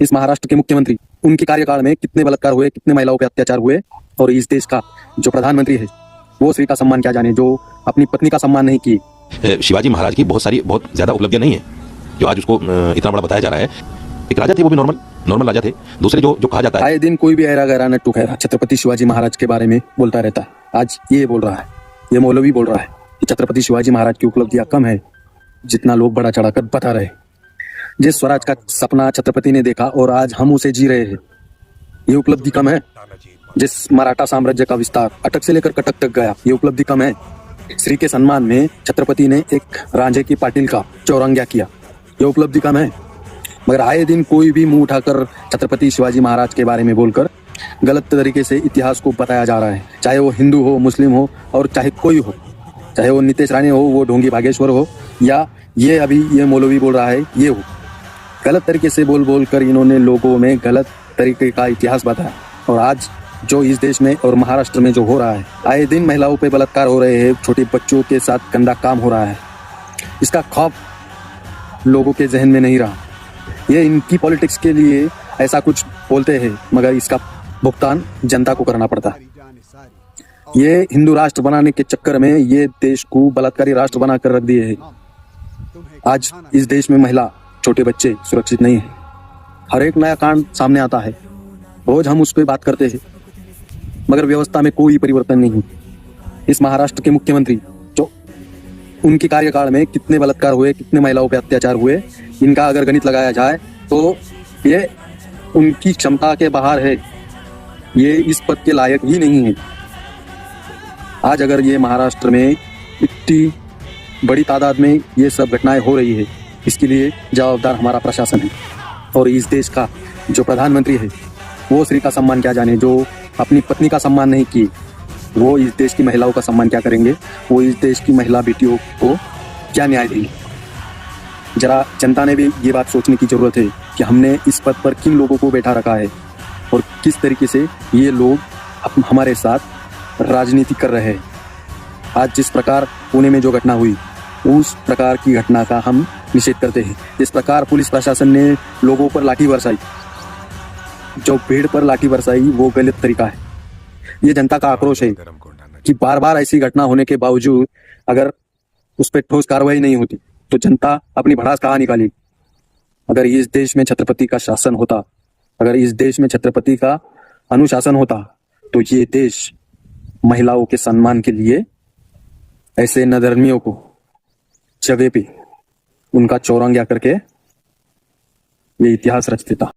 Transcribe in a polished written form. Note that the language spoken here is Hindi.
इस महाराष्ट्र के मुख्यमंत्री, उनके कार्यकाल में कितने बलात्कार हुए, कितने महिलाओं पे अत्याचार हुए, और इस देश का जो प्रधानमंत्री है वो स्त्री का सम्मान क्या जाने, जो अपनी पत्नी का सम्मान नहीं किए। शिवाजी महाराज की बहुत ज्यादा उपलब्धियां नहीं है जो आज उसको इतना बड़ा बताया जा रहा है। एक राजा थे, वो भी नॉर्मल राजा थे। दूसरे जो कहा जाता है, आए दिन कोई भी ऐरा गैरा नट्टू खैरा छत्रपति शिवाजी महाराज के बारे में बोलता रहता है। आज ये बोल रहा है, ये मौलवी बोल रहा है कि छत्रपति शिवाजी महाराज की उपलब्धियां कम है जितना लोग बड़ा चढ़ाकर बता रहे। जिस स्वराज का सपना छत्रपति ने देखा और आज हम उसे जी रहे हैं, ये उपलब्धि कम है। जिस मराठा साम्राज्य का विस्तार अटक से लेकर कटक तक गया, ये उपलब्धि कम है। श्री के सम्मान में छत्रपति ने एक रांझे की पाटिल का चौरंगिया किया, ये उपलब्धि कम है। मगर आए दिन कोई भी मुंह उठाकर छत्रपति शिवाजी महाराज के बारे में बोलकर गलत तरीके से इतिहास को बताया जा रहा है। चाहे वो हिंदू हो, मुस्लिम हो, और चाहे कोई हो, चाहे वो नीतीश राणे हो, वो ढोंगी बागेश्वर हो, या ये अभी ये मौलवी बोल रहा है ये हो। गलत तरीके से बोल कर इन्होंने लोगों में गलत तरीके का इतिहास बताया। और आज जो इस देश में और महाराष्ट्र में जो हो रहा है, आए दिन महिलाओं पे बलात्कार हो रहे हैं, छोटे बच्चों के साथ गंदा काम हो रहा है, इसका खौफ लोगों के जहन में नहीं रहा। ये इनकी पॉलिटिक्स के लिए ऐसा कुछ बोलते हैं, मगर इसका भुगतान जनता को करना पड़ता है। ये हिंदू राष्ट्र बनाने के चक्कर में ये देश को बलात्कारी राष्ट्र बनाकर रख दिए है। आज इस देश में महिला, छोटे बच्चे सुरक्षित नहीं है। हर एक नया कांड सामने आता है, रोज हम उस पर बात करते हैं, मगर व्यवस्था में कोई परिवर्तन नहीं। इस महाराष्ट्र के मुख्यमंत्री, जो उनके कार्यकाल में कितने बलात्कार हुए, कितने महिलाओं पे अत्याचार हुए, इनका अगर गणित लगाया जाए तो ये उनकी क्षमता के बाहर है। ये इस पद के लायक ही नहीं है। आज अगर ये महाराष्ट्र में इतनी बड़ी तादाद में ये सब घटनाएं हो रही है, इसके लिए जवाबदार हमारा प्रशासन है। और इस देश का जो प्रधानमंत्री है वो स्त्री का सम्मान क्या जाने, जो अपनी पत्नी का सम्मान नहीं किए, वो इस देश की महिलाओं का सम्मान क्या करेंगे, वो इस देश की महिला बेटियों को क्या न्याय देंगे। जरा जनता ने भी ये बात सोचने की जरूरत है कि हमने इस पद पर किन लोगों को बैठा रखा है और किस तरीके से ये लोग हमारे साथ राजनीति कर रहे हैं। आज जिस प्रकार पुणे में जो घटना हुई, उस प्रकार की घटना का हम निषेध करते हैं। जिस प्रकार पुलिस प्रशासन ने लोगों पर लाठी बरसाई, जो भीड़ पर लाठी बरसाई, वो गलत तरीका है। ये जनता का आक्रोश है कि बार बार ऐसी घटना होने के बावजूद अगर उस पर ठोस कार्रवाई नहीं होती तो जनता अपनी भड़ास कहाँ निकालेगी। अगर इस देश में छत्रपति का शासन होता, अगर इस देश में छत्रपति का अनुशासन होता, तो ये देश महिलाओं के सम्मान के लिए ऐसे नधर्मियों को जगह पे उनका चौरंगिया करके ये इतिहास रच देता।